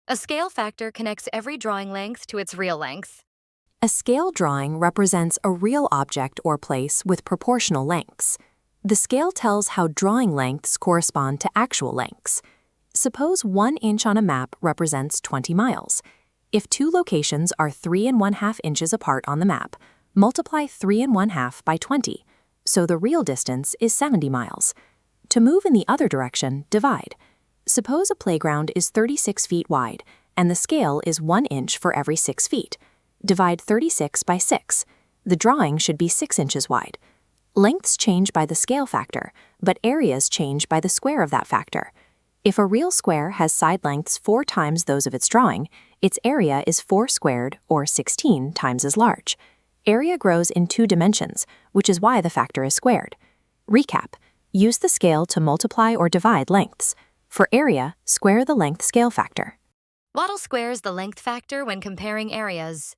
A scale factor connects every drawing length to its real length. A scale drawing represents a real object or place with proportional lengths. The scale tells how drawing lengths correspond to actual lengths. Suppose 1 inch on a map represents 20 miles. If two locations are 3½ inches apart on the map, multiply 3½ by 20, so the real distance is 70 miles. To move in the other direction, divide. Suppose a playground is 36 feet wide, and the scale is 1 inch for every 6 feet. Divide 36 by 6. The drawing should be 6 inches wide. Lengths change by the scale factor, but areas change by the square of that factor. If a real square has side lengths 4 times those of its drawing, its area is 4 squared, or 16 times as large. Area grows in 2 dimensions, which is why the factor is squared. Recap: use the scale to multiply or divide lengths. For area, square the length scale factor. Waddle squares the length factor when comparing areas.